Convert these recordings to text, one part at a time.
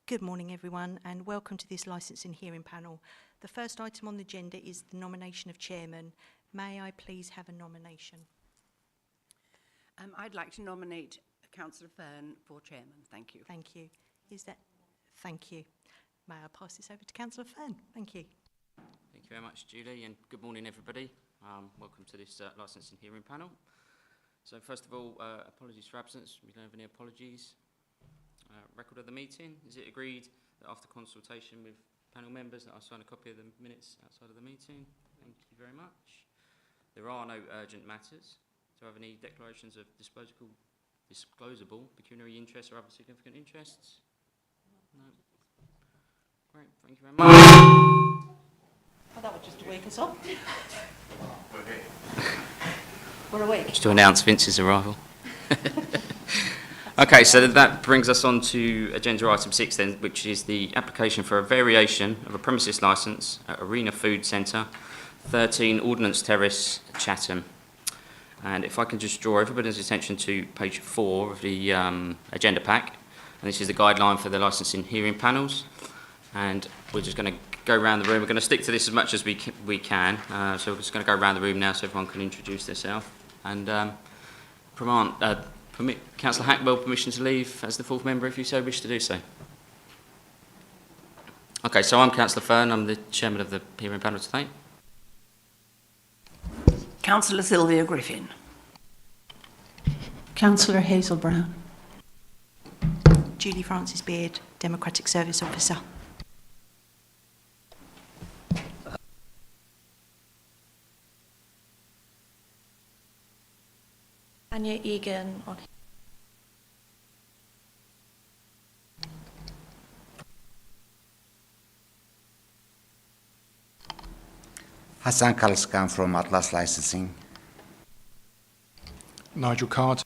Good morning everyone and welcome to this licensing hearing panel. The first item on the agenda is the nomination of chairman. May I please have a nomination? I'd like to nominate Councillor Fern for chairman. Thank you. Thank you. Thank you. May I pass this over to Councillor Fern? Thank you. Thank you very much, Julie, and good morning everybody. Welcome to this licensing hearing panel. So first of all, apologies for absence. We don't have any apologies. Record of the meeting. Is it agreed that after consultation with panel members that I sign a copy of the minutes outside of the meeting? Thank you very much. There are no urgent matters. Do I have any declarations of disclosable pecuniary interests or other significant interests? No. Great, thank you very much. Oh, that would just wake us up. We're awake. Just to announce Vince's arrival. Okay, so that brings us on to agenda item 6 then, which is the application for a variation of a premises licence at Arena Food Centre, 13 Ordnance Terrace, Chatham. And if I can just draw everybody's attention to page 4 of the agenda pack, and this is the guideline for the licensing hearing panels. And we're just going to go around the room. We're going to stick to this as much as we can. So we're just going to go around the room now so everyone can introduce themselves. And permit Councillor Hackwell permission to leave as the fourth member if you so wish to do so. Okay, so I'm Councillor Fern. I'm the chairman of the hearing panel today. Councillor Sylvia Griffin. Councillor Hazel Brown. Julie Francis Beard, Democratic Service Officer. Anya Egan on. Hassan Kaliskan from Atlas Licensing. Nigel Card.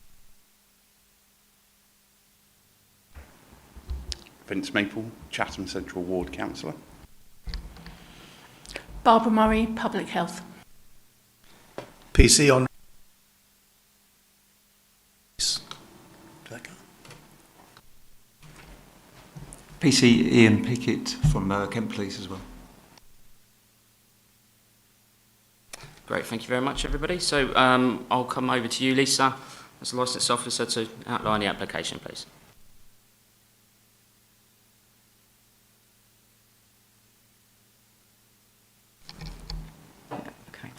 Vince Maple, Chatham Central Ward Councillor. Barbara Murray, Public Health. PC on. PC Ian Pickett from Kent Police as well. Great, thank you very much everybody. So I'll come over to you, Lisa, as a licence officer, to outline the application, please. Okay.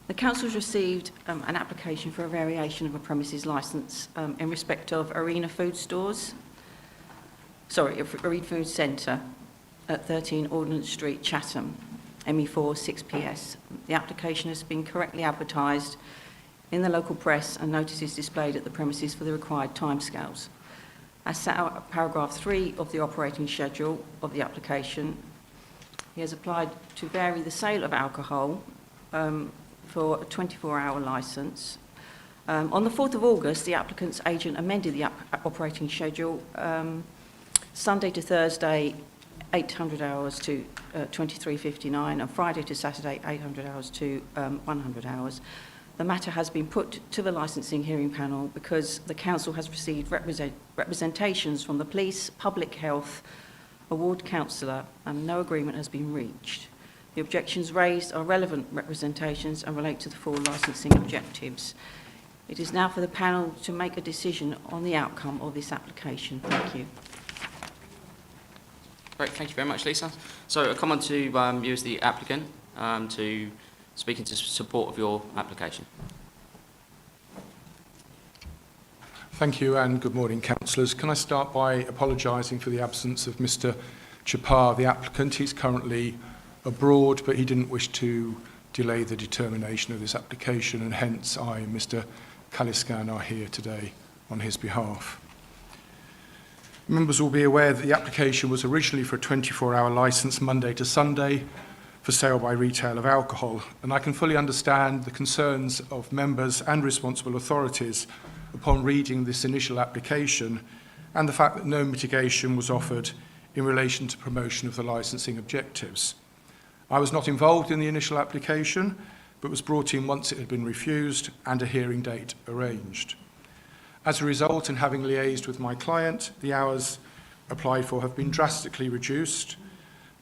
The Council has received an application for a variation of a premises licence in respect of Arena Food Centre at 13 Ordnance Street, Chatham, ME4 6PS. The application has been correctly advertised in the local press and notices displayed at the premises for the required timescales. As set out at paragraph 3 of the operating schedule of the application, he has applied to vary the sale of alcohol for a 24-hour licence. On the 4th of August, the applicant's agent amended the operating schedule Sunday to Thursday, 800 hours to 23:59, and Friday to Saturday, 800 hours to 100 hours. The matter has been put to the licensing hearing panel because the council has received representations from the police, public health, a ward councillor, and no agreement has been reached. The objections raised are relevant representations and relate to the 4 licensing objectives. It is now for the panel to make a decision on the outcome of this application. Thank you. Great, thank you very much, Lisa. So I'll come on to you as the applicant to speak into support of your application. Thank you and good morning, councillors. Can I start by apologising for the absence of Mr Chapar, the applicant. He's currently abroad, but he didn't wish to delay the determination of this application, and hence I and Mr Kaliskan are here today on his behalf. Members will be aware that the application was originally for a 24-hour licence Monday to Sunday for sale by retail of alcohol, and I can fully understand the concerns of members and responsible authorities upon reading this initial application and the fact that no mitigation was offered in relation to promotion of the licensing objectives. I was not involved in the initial application, but was brought in once it had been refused and a hearing date arranged. As a result, and having liaised with my client, the hours applied for have been drastically reduced.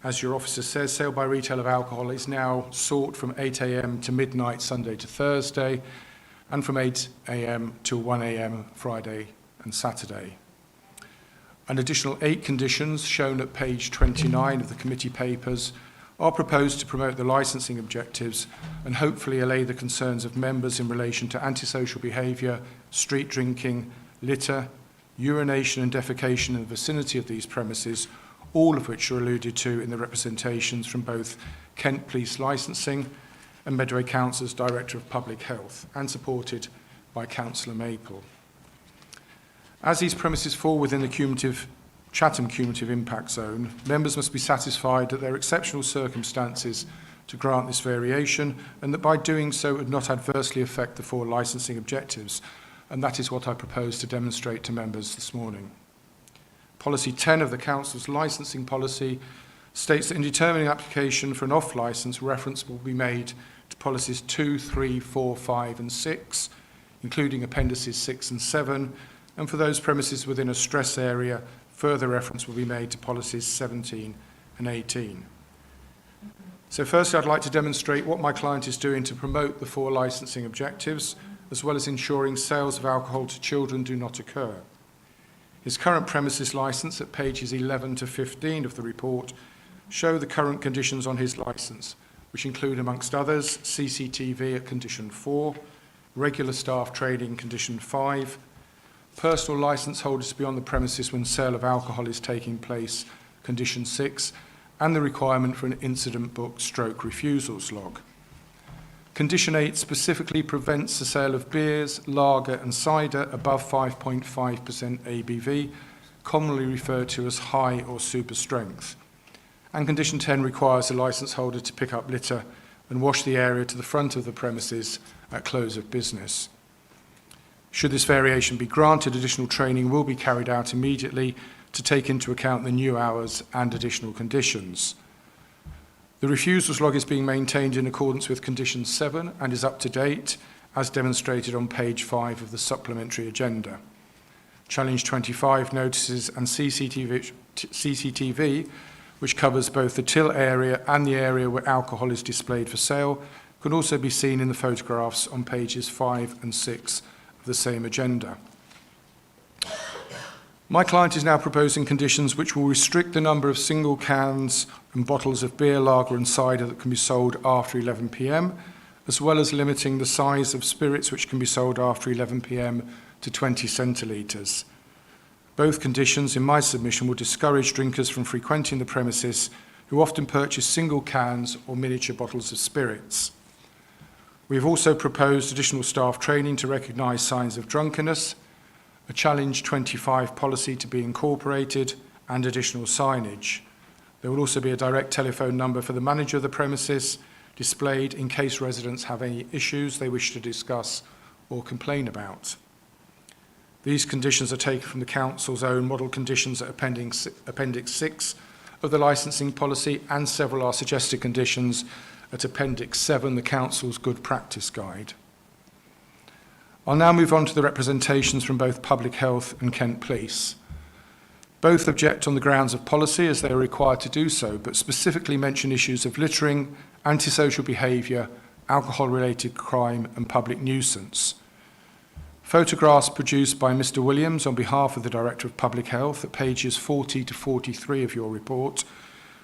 As your officer says, sale by retail of alcohol is now sought from 8 a.m. to midnight Sunday to Thursday, and from 8 a.m. till 1 a.m. Friday and Saturday. An additional 8 conditions shown at page 29 of the committee papers are proposed to promote the licensing objectives and hopefully allay the concerns of members in relation to antisocial behaviour, street drinking, litter, urination and defecation in the vicinity of these premises, all of which are alluded to in the representations from both Kent Police Licensing and Medway Council's Director of Public Health, and supported by Councillor Maple. As these premises fall within the Chatham cumulative impact zone, members must be satisfied that there are exceptional circumstances to grant this variation, and that by doing so it would not adversely affect the 4 licensing objectives, and that is what I propose to demonstrate to members this morning. Policy 10 of the Council's licensing policy states that in determining application for an off-licence, reference will be made to policies 2, 3, 4, 5 and 6, including appendices 6 and 7, and for those premises within a stress area, further reference will be made to policies 17 and 18. So firstly, I'd like to demonstrate what my client is doing to promote the 4 licensing objectives, as well as ensuring sales of alcohol to children do not occur. His current premises licence at pages 11 to 15 of the report show the current conditions on his licence, which include, amongst others, CCTV at condition 4, regular staff training condition 5, personal licence holders to be on the premises when sale of alcohol is taking place condition 6, and the requirement for an incident book stroke refusals log. Condition 8 specifically prevents the sale of beers, lager and cider above 5.5% ABV, commonly referred to as high or super strength. And Condition 10 requires the licence holder to pick up litter and wash the area to the front of the premises at close of business. Should this variation be granted, additional training will be carried out immediately to take into account the new hours and additional conditions. The refusals log is being maintained in accordance with Condition 7 and is up to date, as demonstrated on page 5 of the supplementary agenda. Challenge 25 notices and CCTV, which covers both the till area and the area where alcohol is displayed for sale, can also be seen in the photographs on pages 5 and 6 of the same agenda. My client is now proposing conditions which will restrict the number of single cans and bottles of beer, lager and cider that can be sold after 11 p.m, as well as limiting the size of spirits which can be sold after 11 p.m. to 20 centilitres. Both conditions in my submission will discourage drinkers from frequenting the premises who often purchase single cans or miniature bottles of spirits. We have also proposed additional staff training to recognise signs of drunkenness, a Challenge 25 policy to be incorporated, and additional signage. There will also be a direct telephone number for the manager of the premises displayed in case residents have any issues they wish to discuss or complain about. These conditions are taken from the Council's own model conditions at Appendix 6 of the licensing policy, and several are suggested conditions at Appendix 7, the Council's Good Practice Guide. I'll now move on to the representations from both Public Health and Kent Police. Both object on the grounds of policy, as they are required to do so, but specifically mention issues of littering, antisocial behaviour, alcohol-related crime and public nuisance. Photographs produced by Mr. Williams on behalf of the Director of Public Health at pages 40 to 43 of your report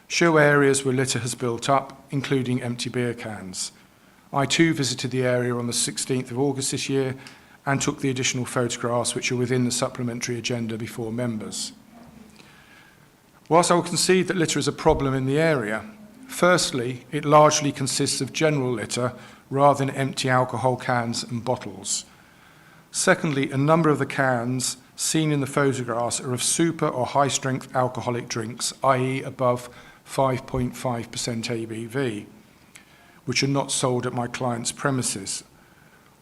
show areas where litter has built up, including empty beer cans. I too visited the area on the 16th of August this year and took the additional photographs which are within the supplementary agenda before members. Whilst I will concede that litter is a problem in the area, firstly, it largely consists of general litter rather than empty alcohol cans and bottles. Secondly, a number of the cans seen in the photographs are of super or high-strength alcoholic drinks, i.e. above 5.5% ABV, which are not sold at my client's premises.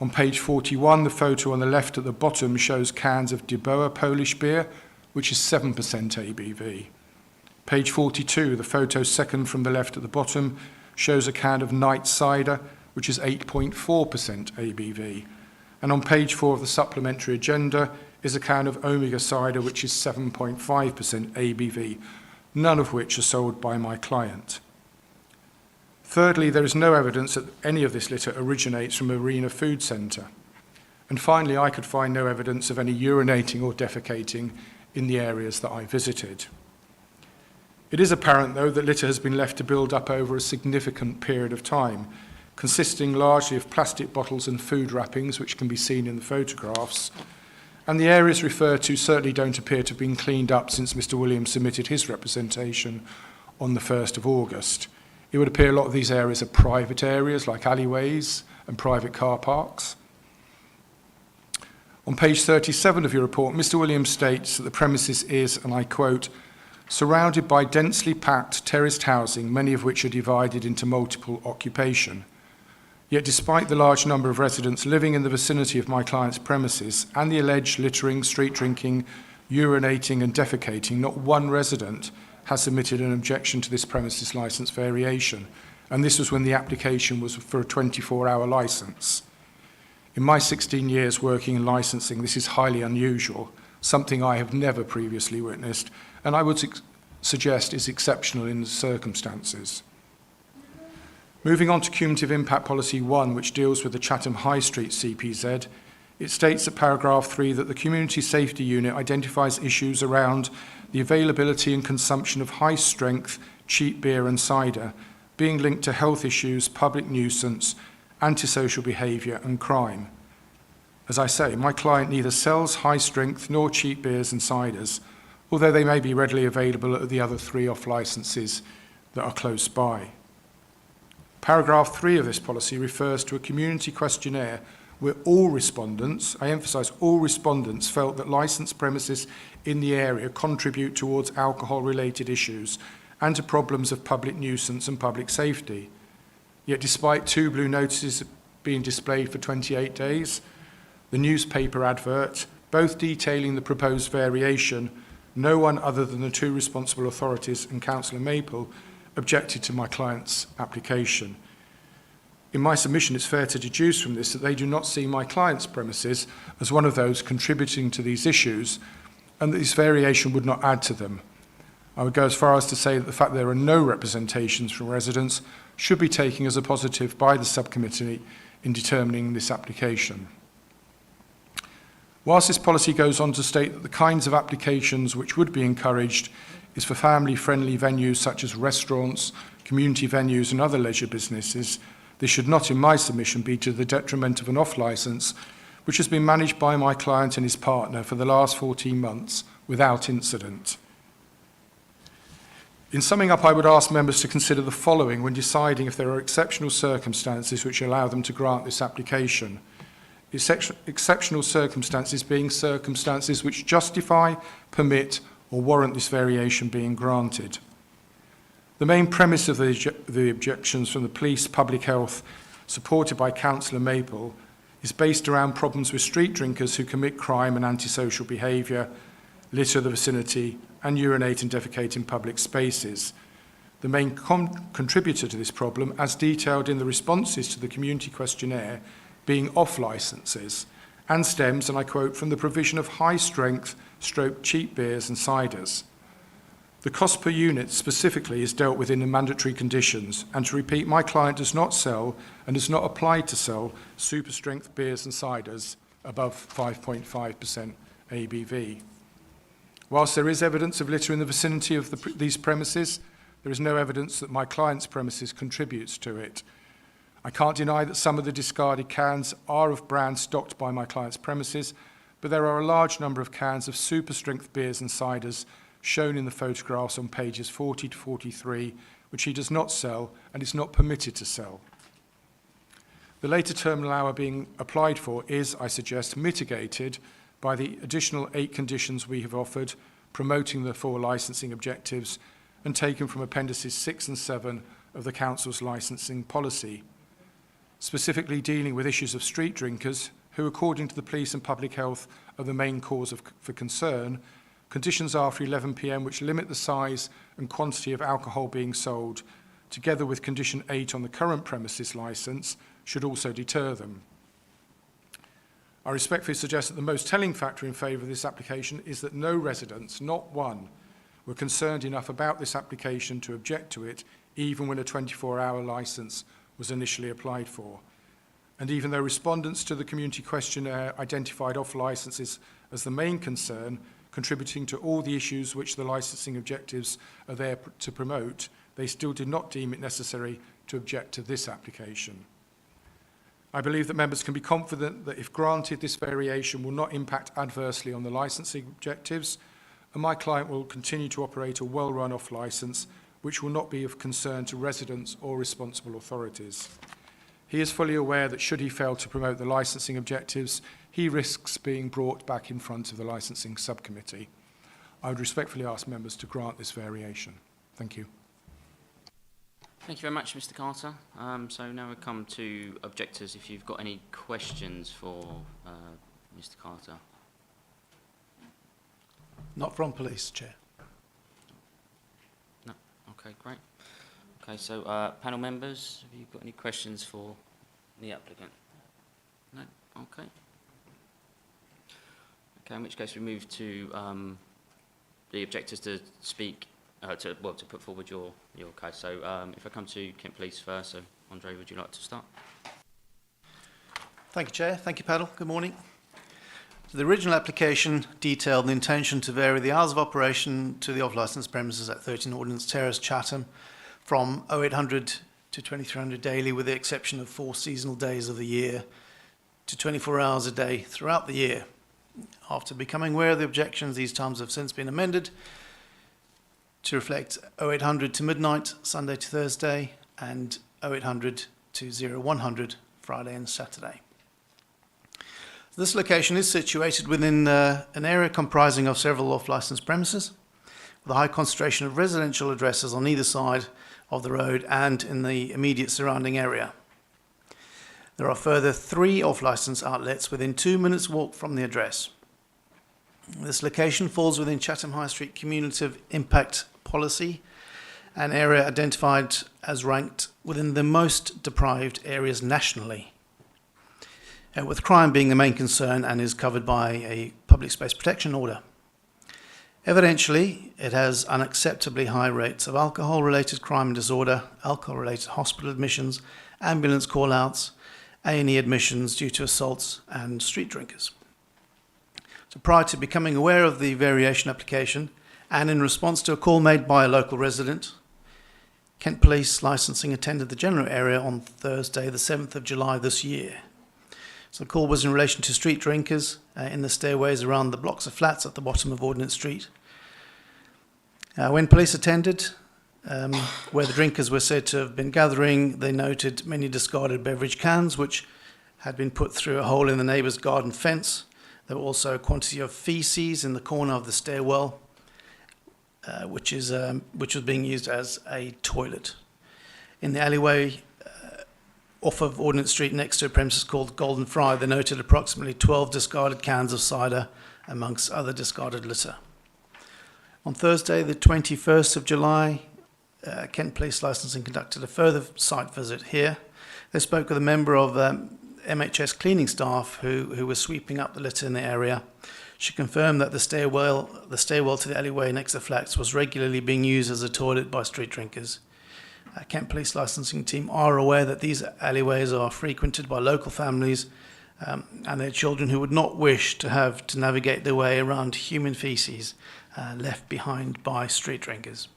On page 41, the photo on the left at the bottom shows cans of De Boer Polish beer, which is 7% ABV. Page 42, the photo second from the left at the bottom, shows a can of Night cider, which is 8.4% ABV. And on page 4 of the supplementary agenda, is a can of Omega cider, which is 7.5% ABV, none of which are sold by my client. Thirdly, there is no evidence that any of this litter originates from Arena Food Centre. And finally, I could find no evidence of any urinating or defecating in the areas that I visited. It is apparent, though, that litter has been left to build up over a significant period of time, consisting largely of plastic bottles and food wrappings, which can be seen in the photographs. And the areas referred to certainly don't appear to have been cleaned up since Mr. Williams submitted his representation on the 1st of August. It would appear a lot of these areas are private areas, like alleyways and private car parks. On page 37 of your report, Mr. Williams states that the premises is, and I quote, surrounded by densely packed terraced housing, many of which are divided into multiple occupation. Yet despite the large number of residents living in the vicinity of my client's premises and the alleged littering, street drinking, urinating and defecating, not one resident has submitted an objection to this premises licence variation, and this was when the application was for a 24-hour licence. In my 16 years working in licensing, this is highly unusual, something I have never previously witnessed, and I would suggest is exceptional in the circumstances. Moving on to Cumulative Impact Policy 1, which deals with the Chatham High Street CPZ, it states at paragraph 3 that the Community Safety Unit identifies issues around the availability and consumption of high-strength, cheap beer and cider being linked to health issues, public nuisance, antisocial behaviour and crime. As I say, my client neither sells high-strength nor cheap beers and ciders, although they may be readily available at the other 3 off licences that are close by. Paragraph 3 of this policy refers to a community questionnaire where all respondents, I emphasise all respondents, felt that licensed premises in the area contribute towards alcohol-related issues and to problems of public nuisance and public safety. Yet despite 2 blue notices being displayed for 28 days, the newspaper advert, both detailing the proposed variation, no one other than the 2 responsible authorities and Councillor Maple objected to my client's application. In my submission, it's fair to deduce from this that they do not see my client's premises as one of those contributing to these issues, and that this variation would not add to them. I would go as far as to say that the fact there are no representations from residents should be taken as a positive by the subcommittee in determining this application. Whilst this policy goes on to state that the kinds of applications which would be encouraged is for family-friendly venues such as restaurants, community venues and other leisure businesses, this should not, in my submission, be to the detriment of an off-licence which has been managed by my client and his partner for the last 14 months without incident. In summing up, I would ask members to consider the following when deciding if there are exceptional circumstances which allow them to grant this application. Exceptional circumstances being circumstances which justify, permit or warrant this variation being granted. The main premise of the objections from the police, public health, supported by Councillor Maple, is based around problems with street drinkers who commit crime and antisocial behaviour, litter the vicinity and urinate and defecate in public spaces. The main contributor to this problem, as detailed in the responses to the community questionnaire, being off licences, and stems, and I quote, from the provision of high-strength, cheap beers and ciders. The cost per unit specifically is dealt with in the mandatory conditions, and to repeat, my client does not sell and does not apply to sell super-strength beers and ciders above 5.5% ABV. Whilst there is evidence of litter in the vicinity of these premises, there is no evidence that my client's premises contributes to it. I can't deny that some of the discarded cans are of brands stocked by my client's premises, but there are a large number of cans of super-strength beers and ciders shown in the photographs on pages 40 to 43, which he does not sell and is not permitted to sell. The later terminal hour being applied for is, I suggest, mitigated by the additional 8 conditions we have offered, promoting the 4 licensing objectives and taken from appendices 6 and 7 of the Council's licensing policy, specifically dealing with issues of street drinkers who, according to the police and public health, are the main cause for concern. Conditions after 11 p.m. which limit the size and quantity of alcohol being sold, together with condition 8 on the current premises licence, should also deter them. I respectfully suggest that the most telling factor in favour of this application is that no residents, not one, were concerned enough about this application to object to it, even when a 24-hour licence was initially applied for. And even though respondents to the community questionnaire identified off-licences as the main concern, contributing to all the issues which the licensing objectives are there to promote, they still did not deem it necessary to object to this application. I believe that members can be confident that if granted, this variation will not impact adversely on the licensing objectives, and my client will continue to operate a well-run off-licence, which will not be of concern to residents or responsible authorities. He is fully aware that should he fail to promote the licensing objectives, he risks being brought back in front of the licensing subcommittee. I would respectfully ask members to grant this variation. Thank you. Thank you very much, Mr. Carter. So now we come to objectors. If you've got any questions for Mr. Carter. Not from police, Chair. No? Okay, great. Okay, so panel members, have you got any questions for the applicant? No? Okay. Okay, in which case we move to the objectors to speak, to put forward your case. So if I come to Kent Police first, so Andre, would you like to start? Thank you, Chair. Thank you, panel. Good morning. So the original application detailed the intention to vary the hours of operation to the off-licence premises at 13 Ordnance Terrace, Chatham, from 0800 to 2300 daily, with the exception of 4 seasonal days of the year, to 24 hours a day throughout the year. After becoming aware of the objections, these times have since been amended to reflect 0800 to midnight, Sunday to Thursday, and 0800 to 0100, Friday and Saturday. This location is situated within an area comprising of several off-licence premises, with a high concentration of residential addresses on either side of the road and in the immediate surrounding area. There are further 3 off-licence outlets within 2 minutes' walk from the address. This location falls within Chatham High Street Cumulative Impact Policy, an area identified as ranked within the most deprived areas nationally, with crime being the main concern and is covered by a public space protection order. Evidentially, it has unacceptably high rates of alcohol-related crime and disorder, alcohol-related hospital admissions, ambulance call-outs, A&E admissions due to assaults and street drinkers. So prior to becoming aware of the variation application, and in response to a call made by a local resident, Kent Police Licensing attended the general area on Thursday, the 7th of July this year. So the call was in relation to street drinkers in the stairways around the blocks of flats at the bottom of Ordnance Street. When police attended, where the drinkers were said to have been gathering, they noted many discarded beverage cans which had been put through a hole in the neighbour's garden fence. There were also a quantity of faeces in the corner of the stairwell, which was being used as a toilet. In the alleyway off of Ordnance Street next to a premises called Golden Fry, they noted approximately 12 discarded cans of cider amongst other discarded litter. On Thursday, the 21st of July, Kent Police Licensing conducted a further site visit here. They spoke with a member of MHS cleaning staff who was sweeping up the litter in the area. She confirmed that the stairwell to the alleyway next to the flats was regularly being used as a toilet by street drinkers. Kent Police Licensing team are aware that these alleyways are frequented by local families and their children who would not wish to have to navigate their way around human faeces left behind by street drinkers.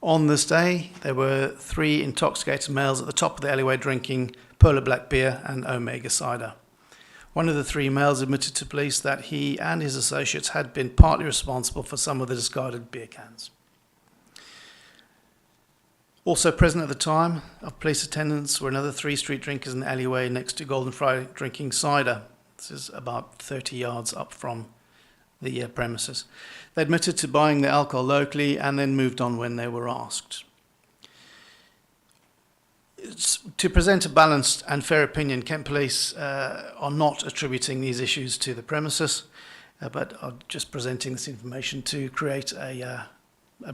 On this day, there were 3 intoxicated males at the top of the alleyway drinking Polar Black beer and Omega cider. One of the 3 males admitted to police that he and his associates had been partly responsible for some of the discarded beer cans. Also present at the time of police attendance were another 3 street drinkers in the alleyway next to Golden Fry drinking cider. This is about 30 yards up from the premises. They admitted to buying the alcohol locally and then moved on when they were asked. To present a balanced and fair opinion, Kent Police are not attributing these issues to the premises, but are just presenting this information to create a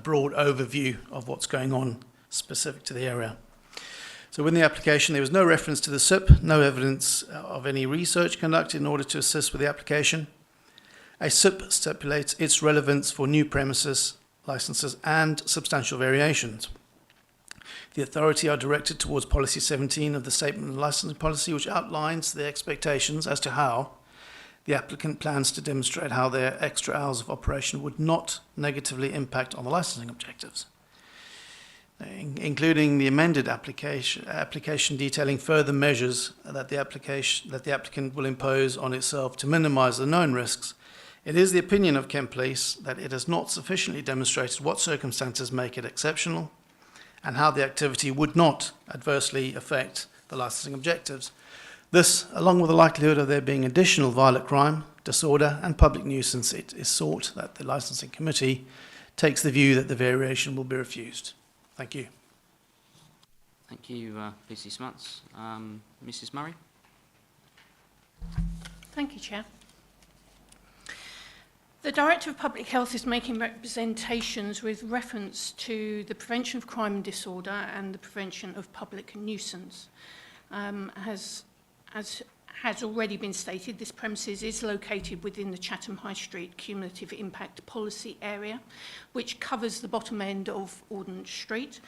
broad overview of what's going on specific to the area. So in the application, there was no reference to the SIP, no evidence of any research conducted in order to assist with the application. A SIP stipulates its relevance for new premises, licenses, and substantial variations. The authority are directed towards Policy 17 of the Statement of Licensing Policy, which outlines the expectations as to how the applicant plans to demonstrate how their extra hours of operation would not negatively impact on the licensing objectives, including the amended application detailing further measures that the applicant will impose on itself to minimise the known risks. It is the opinion of Kent Police that it has not sufficiently demonstrated what circumstances make it exceptional and how the activity would not adversely affect the licensing objectives. This, along with the likelihood of there being additional violent crime, disorder and public nuisance, it is sought that the licensing committee takes the view that the variation will be refused. Thank you. Thank you, PC Smuts. Mrs Murray? Thank you, Chair. The Director of Public Health is making representations with reference to the prevention of crime and disorder and the prevention of public nuisance. As has already been stated, this premises is located within the Chatham High Street Cumulative Impact Policy Area, which covers the bottom end of Ordnance Street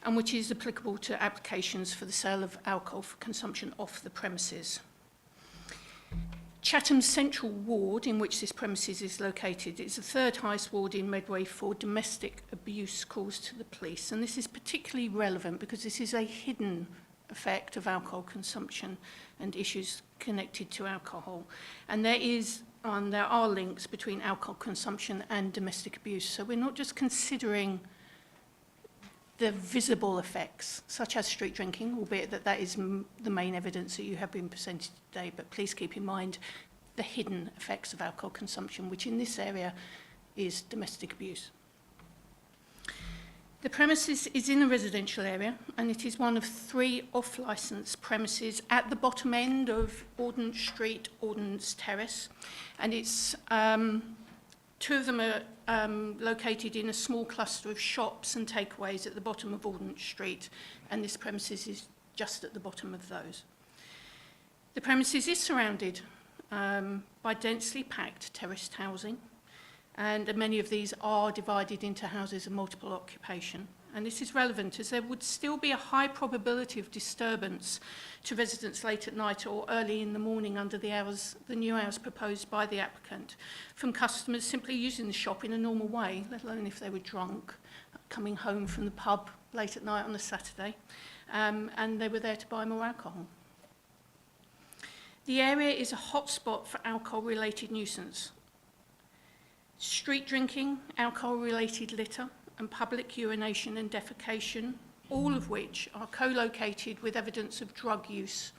and which is applicable to applications for the sale of alcohol for consumption off the premises. Chatham's central ward, in which this premises is located, is the third highest ward in Medway for domestic abuse caused to the police. And this is particularly relevant because this is a hidden effect of alcohol consumption and issues connected to alcohol. And there are links between alcohol consumption and domestic abuse. So we're not just considering the visible effects, such as street drinking, albeit that is the main evidence that you have been presented today, but please keep in mind the hidden effects of alcohol consumption, which in this area is domestic abuse. The premises is in a residential area, and it is one of 3 off-licence premises at the bottom end of Ordnance Street, Ordnance Terrace, and it's 2 of them are located in a small cluster of shops and takeaways at the bottom of Ordnance Street, and this premises is just at the bottom of those. The premises is surrounded by densely packed terraced housing, and many of these are divided into houses of multiple occupation. And this is relevant as there would still be a high probability of disturbance to residents late at night or early in the morning under the new hours proposed by the applicant, from customers simply using the shop in a normal way, let alone if they were drunk, coming home from the pub late at night on a Saturday, and they were there to buy more alcohol. The area is a hotspot for alcohol-related nuisance. Street drinking, alcohol-related litter, and public urination and defecation, all of which are co-located with evidence of drug use,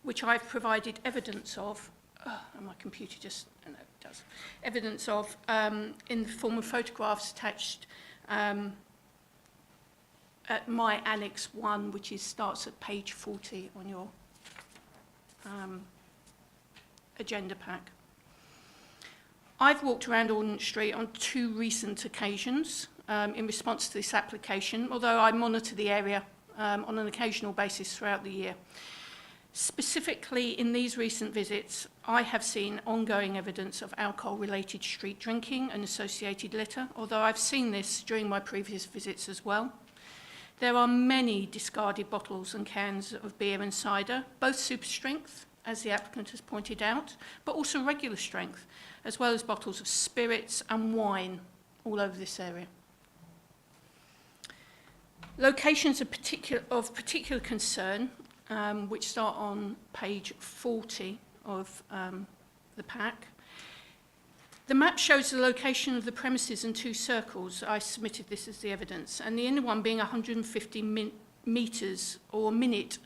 which I've provided evidence of, and my computer just, no, it does, evidence of in the form of photographs attached at my Annex 1, which starts at page 40 on your agenda pack. I've walked around Ordnance Street on 2 recent occasions in response to this application, although I monitor the area on an occasional basis throughout the year. Specifically, in these recent visits, I have seen ongoing evidence of alcohol-related street drinking and associated litter, although I've seen this during my previous visits as well. There are many discarded bottles and cans of beer and cider, both super strength, as the applicant has pointed out, but also regular strength, as well as bottles of spirits and wine all over this area. Locations of particular concern, which start on page 40 of the pack. The map shows the location of the premises in 2 circles. I submitted this as the evidence, and the inner one being 150 metres or a minute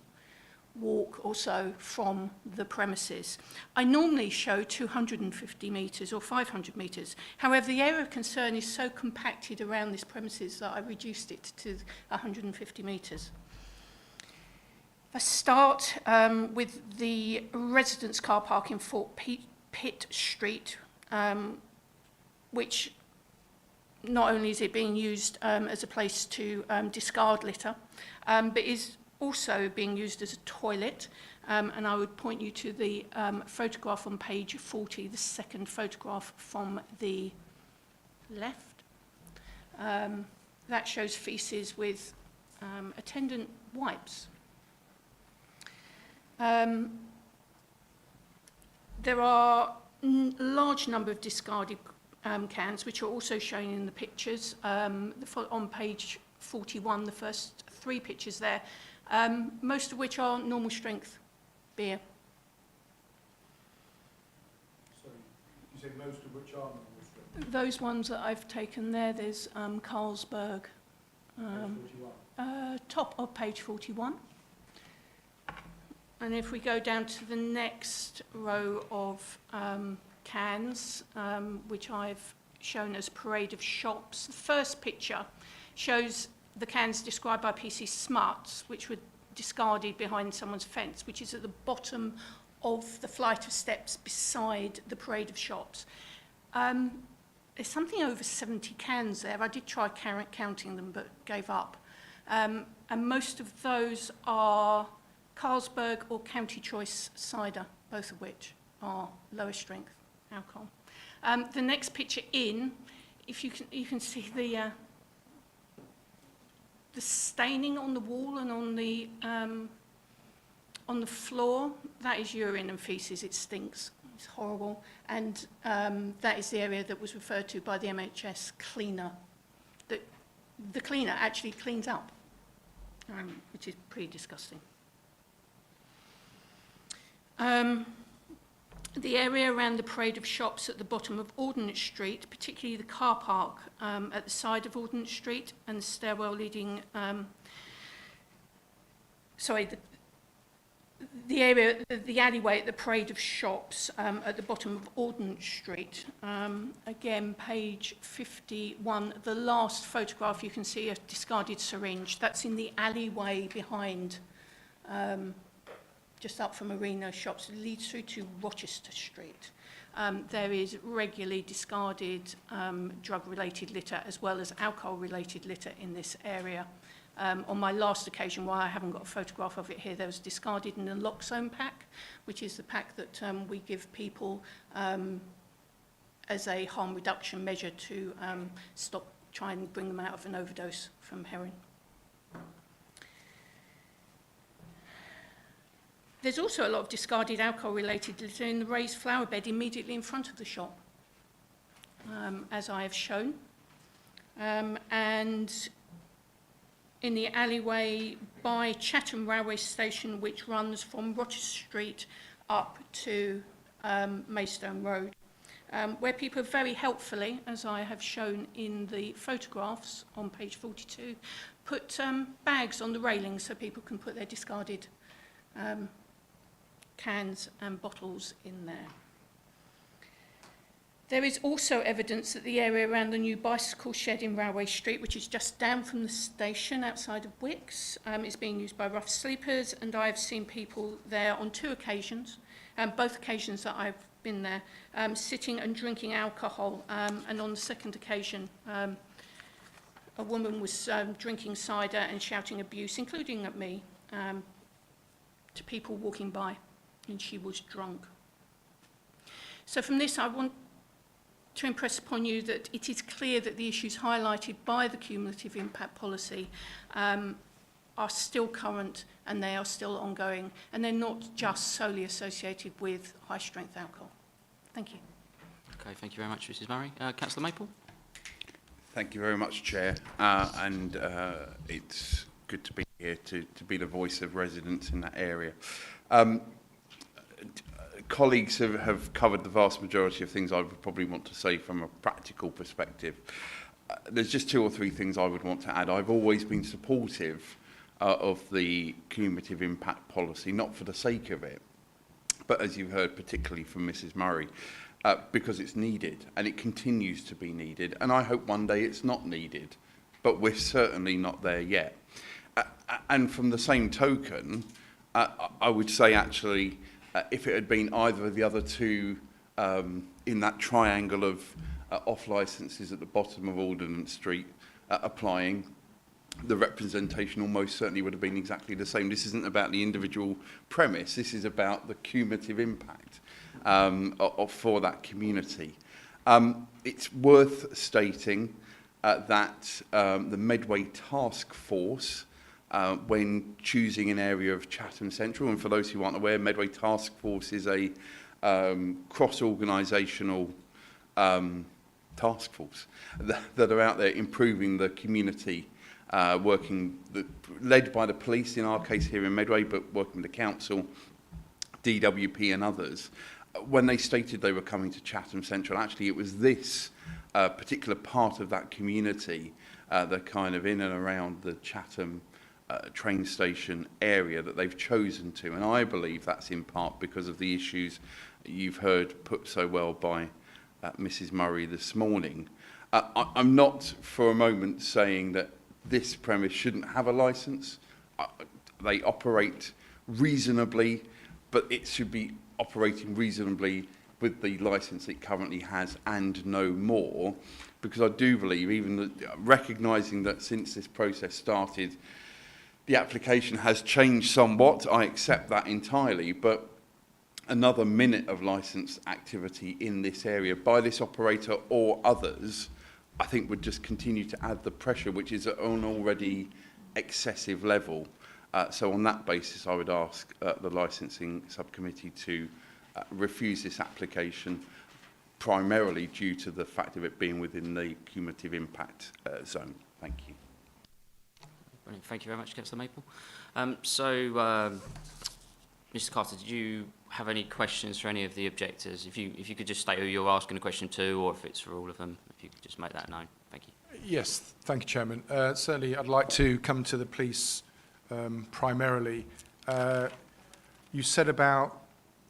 walk or so from the premises. I normally show 250 metres or 500 metres. However, the area of concern is so compacted around this premises that I reduced it to 150 metres. I start with the residence car park in Fort Pitt Street, which not only is it being used as a place to discard litter, but is also being used as a toilet. And I would point you to the photograph on page 40, the second photograph from the left. That shows faeces with attendant wipes. There are a large number of discarded cans, which are also shown in the pictures. On page 41, the first 3 pictures there, most of which are normal strength beer. So you say most of which are normal strength? Those ones that I've taken there, there's Carlsberg, top of page 41. And if we go down to the next row of cans, which I've shown as parade of shops, the first picture shows the cans described by PC Smuts, which were discarded behind someone's fence, which is at the bottom of the flight of steps beside the parade of shops. There's something over 70 cans there. I did try counting them, but gave up. And most of those are Carlsberg or County Choice cider, both of which are lower strength alcohol. The next picture in, if you can see the staining on the wall and on the floor. That is urine and faeces. It stinks. It's horrible. And that is the area that was referred to by the MHS cleaner. The cleaner actually cleans up, which is pretty disgusting. The area around the parade of shops at the bottom of Ordnance Street, particularly the car park at the side of Ordnance Street and the stairwell leading, the area, the alleyway at the parade of shops at the bottom of Ordnance Street. Again, page 51, the last photograph, you can see a discarded syringe. That's in the alleyway behind, just up from Arena Shops. It leads through to Rochester Street. There is regularly discarded drug-related litter as well as alcohol-related litter in this area. On my last occasion, while I haven't got a photograph of it here, there was discarded in the naloxone pack, which is the pack that we give people as a harm reduction measure to try and bring them out of an overdose from heroin. There's also a lot of discarded alcohol-related litter in the raised flower bed immediately in front of the shop, as I have shown. And in the alleyway by Chatham Railway Station, which runs from Rochester Street up to Maidstone Road, where people have very helpfully, as I have shown in the photographs on page 42, put bags on the railings so people can put their discarded cans and bottles in there. There is also evidence that the area around the new bicycle shed in Railway Street, which is just down from the station outside of Wicks, is being used by rough sleepers, and I've seen people there on 2 occasions, both occasions that I've been there, sitting and drinking alcohol, and on the second occasion, a woman was drinking cider and shouting abuse, including at me, to people walking by, and she was drunk. So from this, I want to impress upon you that it is clear that the issues highlighted by the cumulative impact policy are still current and they are still ongoing, and they're not just solely associated with high-strength alcohol. Thank you. Okay, thank you very much, Mrs Murray. Councillor Maple? Thank you very much, Chair. It's good to be here to be the voice of residents in that area. Colleagues have covered the vast majority of things I would probably want to say from a practical perspective. There's just 2 or 3 things I would want to add. I've always been supportive of the cumulative impact policy, not for the sake of it, but as you've heard particularly from Mrs Murray, because it's needed and it continues to be needed, and I hope one day it's not needed, but we're certainly not there yet. And from the same token, I would say actually, if it had been either of the other 2 in that triangle of off licences at the bottom of Ordnance Street applying, the representation almost certainly would have been exactly the same. This isn't about the individual premise, this is about the cumulative impact for that community. It's worth stating that the Medway Task Force, when choosing an area of Chatham Central, and for those who aren't aware, Medway Task Force is a cross-organisational task force that are out there improving the community, led by the police in our case here in Medway, but working with the council, DWP and others. When they stated they were coming to Chatham Central, actually it was this particular part of that community, the kind of in and around the Chatham train station area that they've chosen to. And I believe that's in part because of the issues you've heard put so well by Mrs. Murray this morning. I'm not for a moment saying that this premise shouldn't have a licence. They operate reasonably, but it should be operating reasonably with the licence it currently has and no more, because I do believe, even recognising that since this process started, the application has changed somewhat. I accept that entirely, but another minute of licence activity in this area by this operator or others, I think would just continue to add the pressure, which is at an already excessive level. So on that basis, I would ask the licensing subcommittee to refuse this application, primarily due to the fact of it being within the cumulative impact zone. Thank you. Brilliant. Thank you very much, Councillor Maple. Mr. Carter, did you have any questions for any of the objectors? If you could just state who you're asking a question to, or if it's for all of them, if you could just make that known. Thank you. Yes, thank you, Chairman. Certainly, I'd like to come to the police primarily. You said about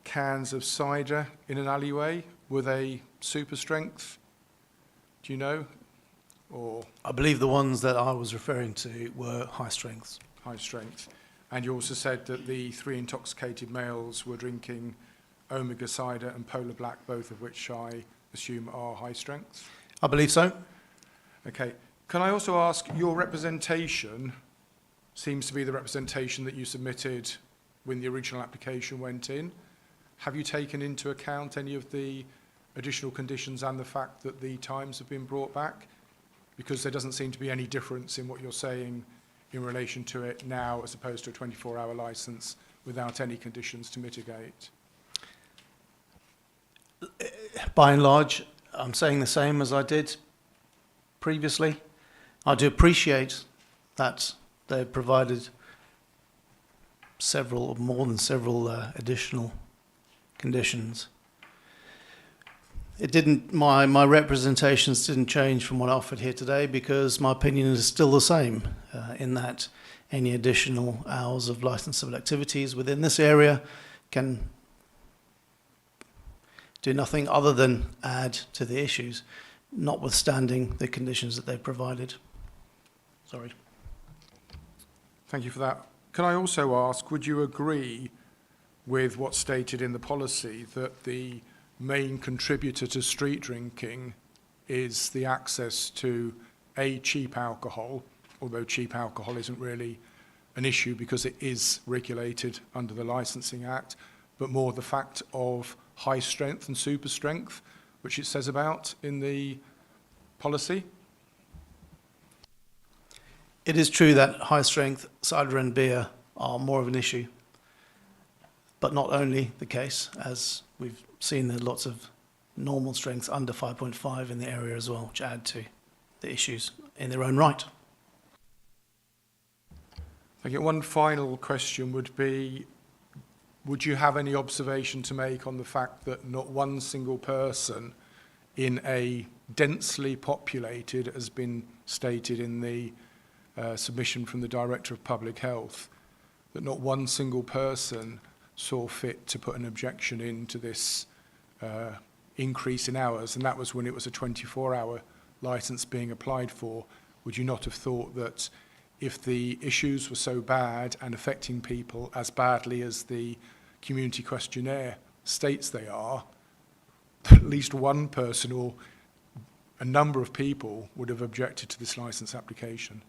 cans of cider in an alleyway. Were they super strength? Do you know? Or I believe the ones that I was referring to were high strengths. high strength? And you also said that the 3 intoxicated males were drinking Omega cider and Polar Black, both of which I assume are high strength. I believe so. Okay. Can I also ask, your representation seems to be the representation that you submitted when the original application went in. Have you taken into account any of the additional conditions and the fact that the times have been brought back? Because there doesn't seem to be any difference in what you're saying in relation to it now as opposed to a 24-hour licence without any conditions to mitigate. By and large, I'm saying the same as I did previously. I do appreciate that they've provided several, or more than several additional conditions. It didn't, my representations didn't change from what I offered here today, because my opinion is still the same in that any additional hours of licensable activities within this area can do nothing other than add to the issues, notwithstanding the conditions that they've provided. Sorry. Thank you for that. Can I also ask, would you agree with what's stated in the policy that the main contributor to street drinking is the access to cheap alcohol, although cheap alcohol isn't really an issue because it is regulated under the Licensing Act, but more the fact of high strength and super strength, which it says about in the policy? It is true that high strength cider and beer are more of an issue, but not only the case, as we've seen there are lots of normal strengths under 5.5 in the area as well, which add to the issues in their own right. Thank you. One final question would be, would you have any observation to make on the fact that not one single person in a densely populated, as been stated in the submission from the Director of Public Health, that not one single person saw fit to put an objection into this increase in hours, and that was when it was a 24-hour licence being applied for? Would you not have thought that if the issues were so bad and affecting people as badly as the community questionnaire states they are, at least one person or a number of people would have objected to this licence application.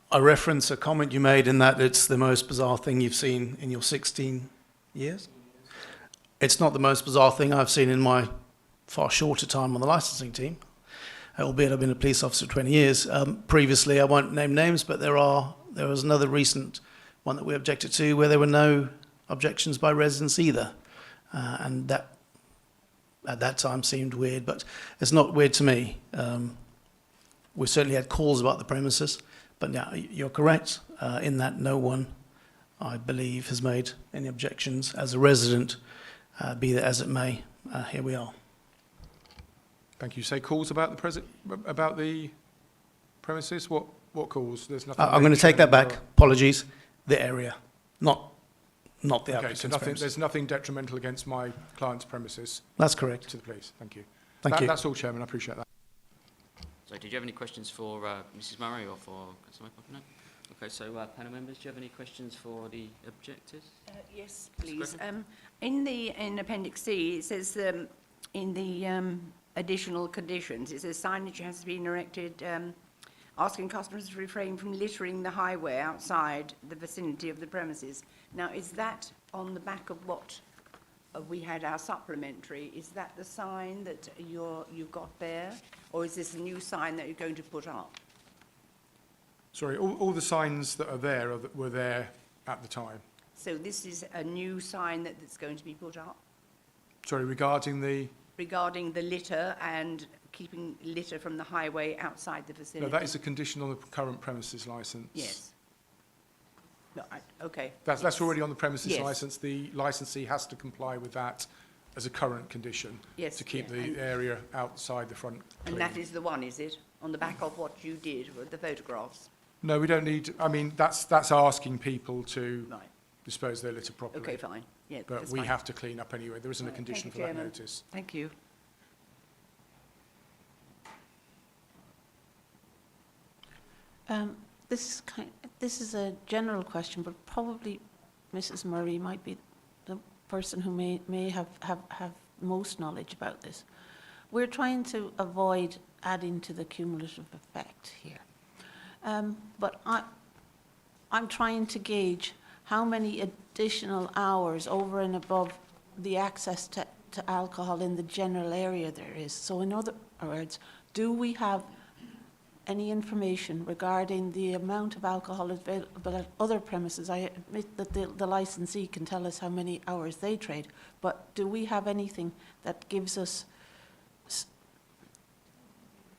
I reference a comment you made in that it's the most bizarre thing you've seen in your 16 years. It's not the most bizarre thing I've seen in my far shorter time on the licensing team, albeit I've been a police officer for 20 years. Previously, I won't name names, but there was another recent one that we objected to where there were no objections by residents either. And that, at that time, seemed weird, but it's not weird to me. We certainly had calls about the premises, but yeah, you're correct in that no one, I believe, has made any objections as a resident, be that as it may. Here we are. Thank you. Say calls about the premises? What calls? There's nothing. I'm going to take that back. Apologies. The area, not the Okay, applicant's so premises. there's nothing detrimental against my client's premises That's correct. to the police. Thank you. Thank you. That's all, Chairman. I appreciate that. So did you have any questions for Mrs Murray or for Councillor Maypole? No? Okay, so panel members, do you have any questions for the objectors? Yes, please. In Appendix C, it says in the additional conditions, it says signage has been erected asking customers to refrain from littering the highway outside the vicinity of the premises. Now, is that on the back of what we had our supplementary? Is that the sign that you've got there? Or is this a new sign that you're going to put up? Sorry, all the signs that are there were there at the time. So this is a new sign that's going to be put up Sorry, regarding the... regarding the litter and keeping litter from the highway outside the vicinity? No, that is a condition on the current premises licence. Yes. No, okay. That's already on the premises Yes. licence. The licensee has to comply with that as a current condition Yes, to keep yeah, the and- area outside the front clean. And that is the one, is it? On the back of what you did with the photographs? No, we don't need... I mean, that's asking people to Right. dispose their litter properly. Okay, fine. Yeah, But that's we fine. have to clean up anyway. There isn't a Right, condition thank for you, that Chairman. notice. Thank you. This is a general question, but probably Mrs. Murray might be the person who may have most knowledge about this. We're trying to avoid adding to the cumulative effect here. But I'm trying to gauge how many additional hours over and above the access to alcohol in the general area there is. So in other words, do we have any information regarding the amount of alcohol available at other premises? I admit that the licensee can tell us how many hours they trade, but do we have anything that gives us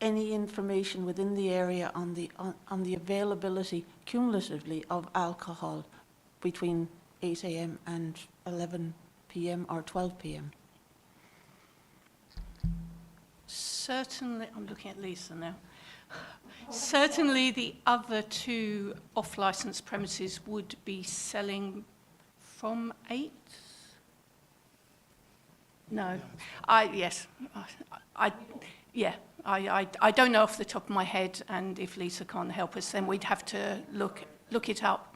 any information within the area on the availability cumulatively of alcohol between 8 a.m. and 11 p.m. or 12 p.m.? Certainly, I'm looking at Lisa now. Certainly the other two off-licence premises would be selling from 8? No. Yes. I don't know off the top of my head, and if Lisa can't help us, then we'd have to look it up.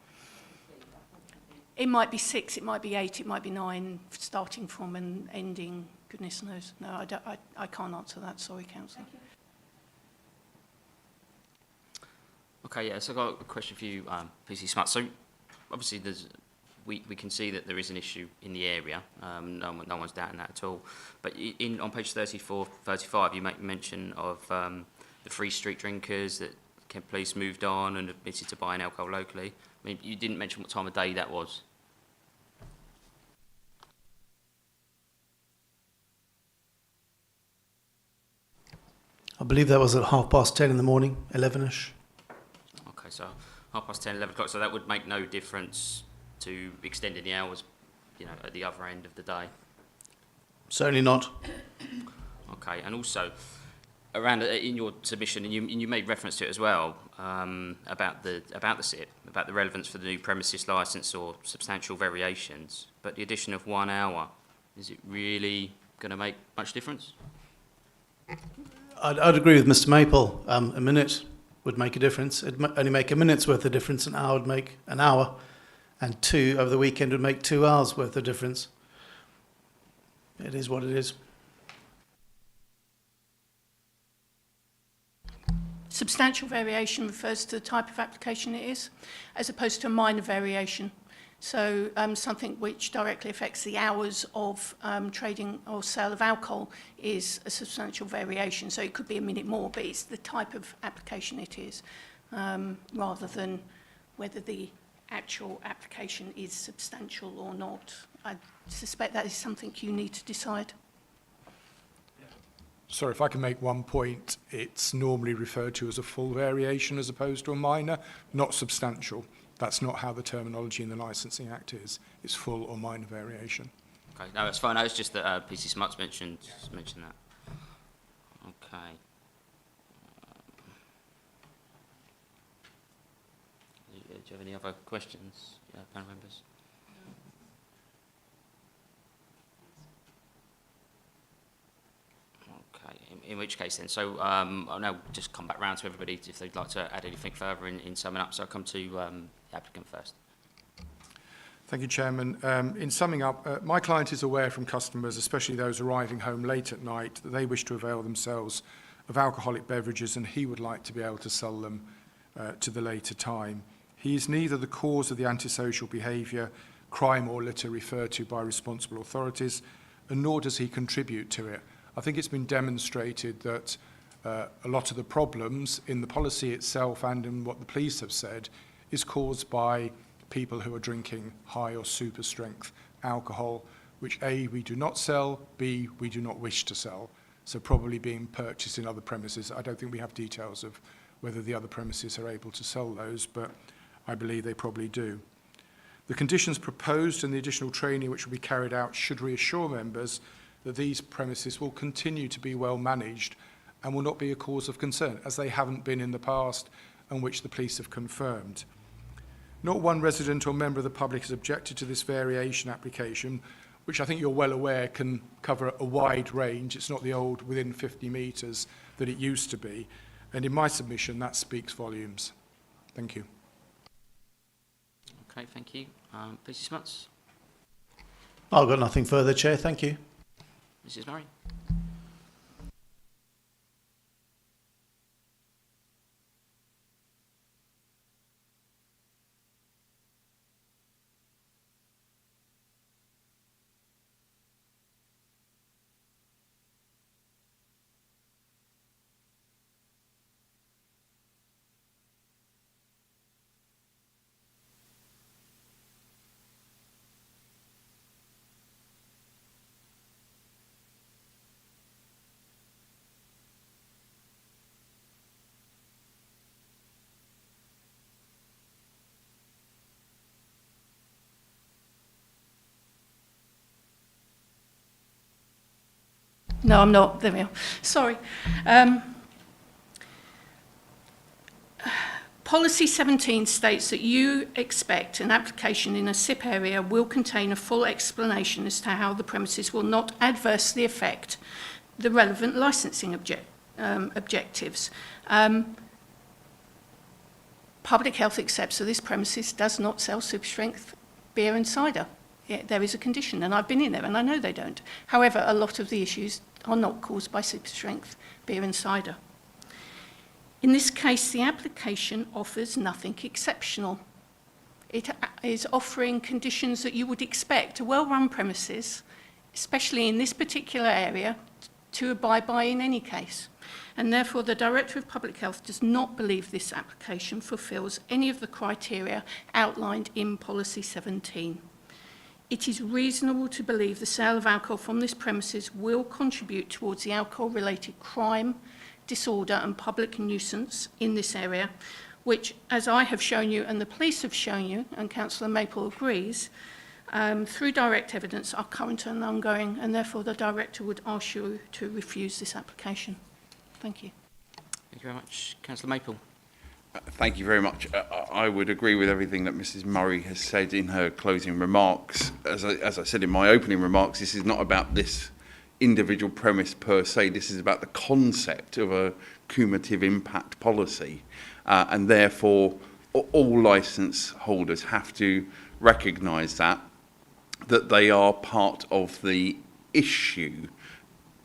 It might be 6, it might be 8, it might be 9, starting from and ending, goodness knows. No, I can't answer that, sorry, Councillor. Okay, yeah, so I've got a question for you, PC Smart. So, obviously, we can see that there is an issue in the area. No one's doubting that at all. But on page 34, 35, you make mention of the free street drinkers that Kent Police moved on and admitted to buying alcohol locally. I mean, you didn't mention what time of day that was. I believe that was at 10:30 in the morning, 11ish. Okay, so 10:30, 11 o'clock. So that would make no difference to extending the hours, at the other end of the day. Certainly not. Okay, and also around in your submission, and you made reference to it as well, about the SIP, about the relevance for the new premises licence or substantial variations. But the addition of 1 hour, is it really going to make much difference? I'd agree with Mr. Maple. A minute would make a difference. It'd only make a minute's worth of difference. An hour would make an hour, and 2 over the weekend would make 2 hours worth of difference. It is what it is. Substantial variation refers to the type of application it is, as opposed to a minor variation. So something which directly affects the hours of trading or sale of alcohol is a substantial variation. So it could be a minute more, but it's the type of application it is, rather than whether the actual application is substantial or not. I suspect that is something you need to decide. Sorry, if I can make one point, it's normally referred to as a full variation as opposed to a minor, not substantial. That's not how the terminology in the Licensing Act is. It's full or minor variation. Okay, no, that's fine. No, it's just that PC Smuts mentioned that. Okay. Do you have any other questions, panel members? Okay, in which case then, so I'll now just come back round to everybody if they'd like to add anything further in summing up. So I'll come to the applicant first. Thank you, Chairman. In summing up, my client is aware from customers, especially those arriving home late at night, that they wish to avail themselves of alcoholic beverages, and he would like to be able to sell them to the later time. He is neither the cause of the antisocial behaviour, crime or litter referred to by responsible authorities, and nor does he contribute to it. I think it's been demonstrated that a lot of the problems in the policy itself and in what the police have said is caused by people who are drinking high or super strength alcohol, which A, we do not sell, B, we do not wish to sell. So probably being purchased in other premises. I don't think we have details of whether the other premises are able to sell those, but I believe they probably do. The conditions proposed and the additional training which will be carried out should reassure members that these premises will continue to be well managed and will not be a cause of concern, as they haven't been in the past and which the police have confirmed. Not one resident or member of the public has objected to this variation application, which I think you're well aware can cover a wide range. It's not the old within 50 metres that it used to be. And in my submission, that speaks volumes. Thank you. Okay, thank you. PC Smuts? I've got nothing further, Chair. Thank you. Mrs. Murray? No, I'm not. There we are. Sorry. Policy 17 states that you expect an application in a SIP area will contain a full explanation as to how the premises will not adversely affect the relevant licensing objectives. Public Health accepts that this premises does not sell super strength beer and cider. Yeah, there is a condition, and I've been in there, and I know they don't. However, a lot of the issues are not caused by super strength beer and cider. In this case, the application offers nothing exceptional. It is offering conditions that you would expect a well-run premises, especially in this particular area, to abide by in any case. And therefore, the Director of Public Health does not believe this application fulfills any of the criteria outlined in Policy 17. It is reasonable to believe the sale of alcohol from this premises will contribute towards the alcohol-related crime, disorder and public nuisance in this area, which, as I have shown you and the police have shown you, and Councillor Maple agrees, through direct evidence are current and ongoing, and therefore the Director would ask you to refuse this application. Thank you. Thank you very much. Councillor Maple? Thank you very much. I would agree with everything that Mrs. Murray has said in her closing remarks. As I said in my opening remarks, this is not about this individual premise per se. This is about the concept of a cumulative impact policy. And therefore, all licence holders have to recognise that they are part of the issue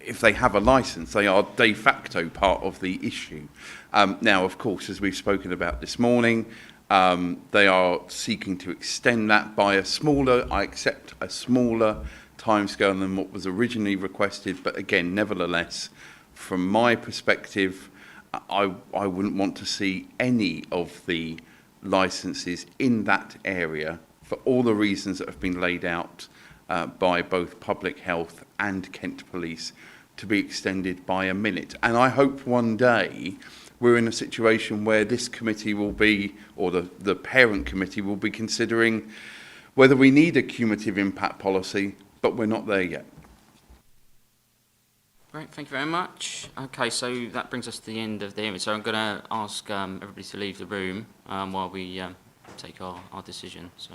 if they have a licence, they are de facto part of the issue. Now, of course, as we've spoken about this morning, they are seeking to extend that by a smaller, I accept, a smaller timescale than what was originally requested. But again, nevertheless, from my perspective, I wouldn't want to see any of the licences in that area for all the reasons that have been laid out by both Public Health and Kent Police to be extended by a minute. And I hope one day we're in a situation where this committee will be, or the parent committee will be considering whether we need a cumulative impact policy, but we're not there yet. Great, thank you very much. Okay, so that brings us to the end of the hearing. So I'm going to ask everybody to leave the room while we take our decision. So.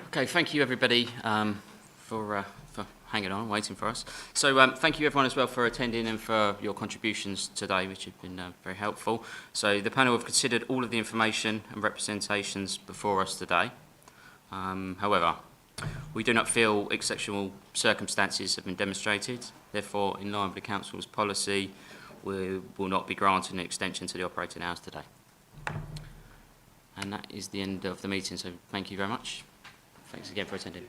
Okay, thank you everybody for hanging on, waiting for us. So thank you everyone as well for attending and for your contributions today, which have been very helpful. So the panel have considered all of the information and representations before us today. However, we do not feel exceptional circumstances have been demonstrated. Therefore, in line with the Council's policy, we will not be granting an extension to the operating hours today. And that is the end of the meeting, so thank you very much. Thanks again for attending.